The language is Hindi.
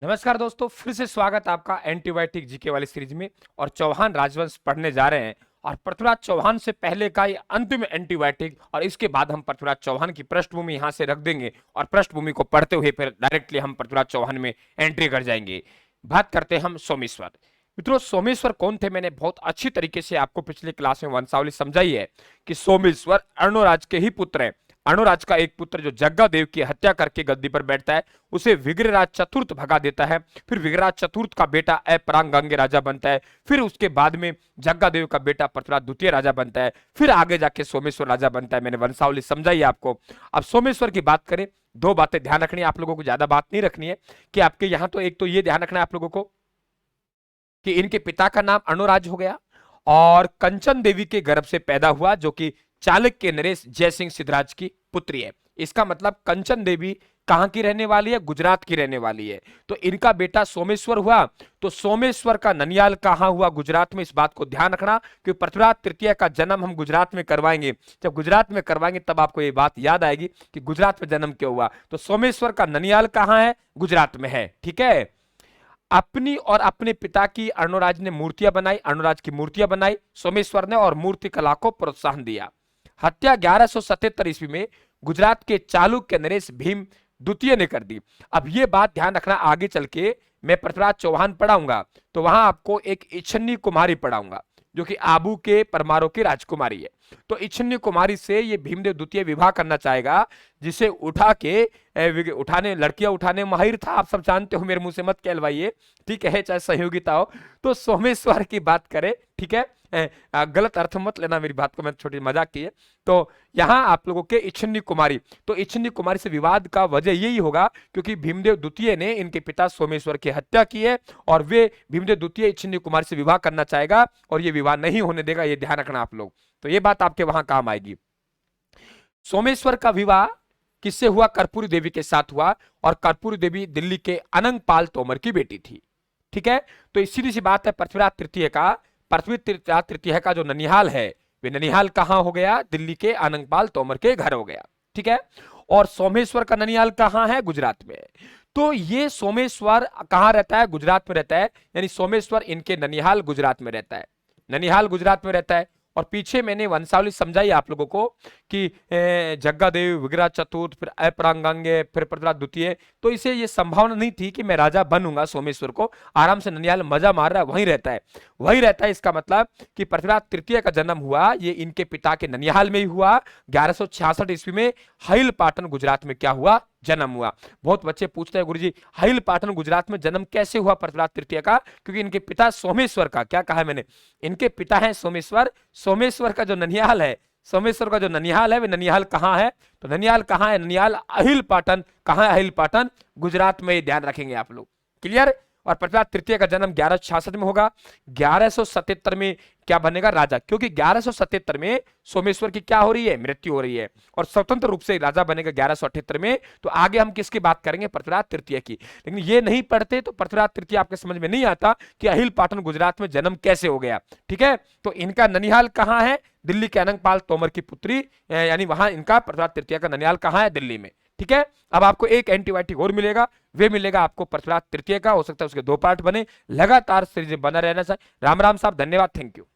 नमस्कार दोस्तों, फिर से स्वागत आपका एंटीबायोटिक जीके वाली सीरीज में। और चौहान राजवंश पढ़ने जा रहे हैं और पृथ्वीराज चौहान से पहले का ये अंतिम एंटीबायोटिक, और इसके बाद हम पृथ्वीराज चौहान की पृष्ठभूमि यहां से रख देंगे और पृष्ठभूमि को पढ़ते हुए फिर डायरेक्टली हम पृथ्वीराज चौहान में एंट्री कर जाएंगे। बात करते हैं हम सोमेश्वर। मित्रों, सोमेश्वर कौन थे? मैंने बहुत अच्छी तरीके से आपको पिछली क्लास में वंशावली समझाई है कि सोमेश्वर अर्णोराज के ही पुत्र हैं। अर्णोराज का एक पुत्र जो जग्गादेव की हत्या करके गद्दी पर बैठता है, उसे विग्रहराज चतुर्थ भगा देता है। फिर विग्रहराज चतुर्थ का बेटा अपरांगांगे राजा बनता है। फिर उसके बाद में जग्गादेव का बेटा पृथ्वीराज द्वितीय राजा बनता है। फिर आगे जाके सोमेश्वर राजा बनता है। मैंने वंशावली समझाई आपको। अब सोमेश्वर की बात करें, दो बातें ध्यान रखनी है आप लोगों को, ज्यादा बात नहीं रखनी है। कि आपके यहाँ तो एक तो ये ध्यान रखना है आप लोगों को कि इनके पिता का नाम अर्णोराज हो गया और कंचन देवी के गर्भ से पैदा हुआ, जो कि चालुक्य नरेश जयसिंह सिद्धराज की पुत्री है। इसका मतलब कंचन देवी कहां की रहने वाली है? गुजरात की रहने वाली है। तो इनका बेटा सोमेश्वर हुआ। तो सोमेश्वर का ननियाल कहां हुआ? गुजरात में। इस बात को ध्यान रखना कि पृथ्वीराज तृतीय का जन्म हम गुजरात में करवाएंगे। जब गुजरात में करवाएंगे तब आपको ये बात याद आएगी कि गुजरात में जन्म क्यों हुआ। तो सोमेश्वर का ननियाल कहां है? गुजरात में है। ठीक है। अपनी और अपने पिता की अर्णोराज ने मूर्तियां बनाई, अर्णोराज की मूर्तियां बनाई सोमेश्वर ने, और मूर्ति कला को प्रोत्साहन दिया। हत्या 1177 ईस्वी में गुजरात के चालुक्य नरेश भीम द्वितीय ने कर दी। अब ये बात ध्यान रखना, आगे चल के मैं पृथ्वीराज चौहान पढ़ाऊंगा तो वहां आपको एक इच्छन्नी कुमारी पढ़ाऊंगा जो कि आबू के परमारों की राजकुमारी है। तो इच्छन्नी कुमारी से ये भीमदेव द्वितीय विवाह करना चाहेगा, जिसे उठा के उठाने, लड़कियां उठाने माहिर था। आप सब जानते हो, मेरे मुंह से मत कहलवाइए, ठीक है, चाहे सहयोगिता हो। तो सोमेश्वर की बात करें, ठीक है, गलत अर्थ मत लेना मेरी बात को, मैं छोटी मजाक की है। तो यहां आप लोगों के इच्छन्नी कुमारी, तो इच्छन्नी कुमारी से विवाद का वजह यही होगा क्योंकि भीमदेव द्वितीय ने इनके पिता सोमेश्वर की हत्या की है और वे भीमदेव द्वितीय इच्छन्नी कुमारी से विवाह करना चाहेगा और ये विवाह नहीं होने देगा। ये ध्यान रखना आप लोग। तो ये बात आपके वहां काम आएगी। सोमेश्वर का विवाह किससे हुआ? कर्पूरी देवी के साथ हुआ, और कर्पूरी देवी दिल्ली के अनंगपाल तोमर की बेटी थी। ठीक है। तो सीधी सी बात है, पृथ्वीराज तृतीय का जो ननिहाल है, वे ननिहाल कहां हो गया? दिल्ली के अनंगपाल तोमर के घर हो गया। ठीक है। और सोमेश्वर का ननिहाल कहां है? गुजरात में। तो ये सोमेश्वर कहां रहता है? गुजरात में रहता है। यानी सोमेश्वर इनके ननिहाल गुजरात में रहता है। ननिहाल गुजरात में रहता है। और पीछे मैंने वंशावली समझाई आप लोगों को कि जग्गादेव, विग्रह चतुर्थ, फिर अपरांगांगे, फिर पृथ्वीराज द्वितीय। तो इसे ये संभावना नहीं थी कि मैं राजा बनूंगा। सोमेश्वर को आराम से ननिहाल मजा मार रहा है, वहीं रहता है, वहीं रहता है। इसका मतलब कि पृथ्वीराज तृतीय का जन्म हुआ ये इनके पिता के ननिहाल में ही हुआ। 1166 ईस्वी में हईल पाटन गुजरात में क्या हुआ? जन्म हुआ। बहुत बच्चे पूछते हैं, गुरुजी हईल पाटन गुजरात में जन्म कैसे हुआ पृथ्वीराज तृतीय का? क्योंकि इनके पिता सोमेश्वर का, क्या कहा है मैंने, इनके पिता है सोमेश्वर। सोमेश्वर का जो ननिहाल है, सोमेश्वर का जो ननिहाल है, वे ननिहाल कहां है? तो ननिहाल कहां है? ननिहाल अहिल पाटन। कहां है अहिल पाटन? गुजरात में। ध्यान रखेंगे आप लोग। क्लियर। और पृथ्वीराज तृतीय का जन्म 1166 में होगा। 1177 में क्या बनेगा? राजा। क्योंकि 1177 में सोमेश्वर की क्या हो रही है? मृत्यु हो रही है, और स्वतंत्र रूप से राजा बनेगा 1178 में। तो आगे हम किसकी बात करेंगे? पृथ्वीराज तृतीय की। लेकिन ये नहीं पढ़ते तो पृथ्वीराज तृतीय आपके समझ में नहीं आता कि अहिल पाटन गुजरात में जन्म कैसे हो गया। ठीक है। तो इनका ननिहाल कहां है? दिल्ली के अनंगपाल तोमर की पुत्री, यानी वहां इनका पृथ्वीराज तृतीय का ननिहाल कहां है? दिल्ली में। ठीक है। अब आपको एक एंटीबायोटिक और मिलेगा, वे मिलेगा आपको पृथ्वीराज तृतीय का। हो सकता है उसके 2 पार्ट बने। लगातार सीरीज बना रहना चाहिए। राम राम साहब, धन्यवाद, थैंक यू।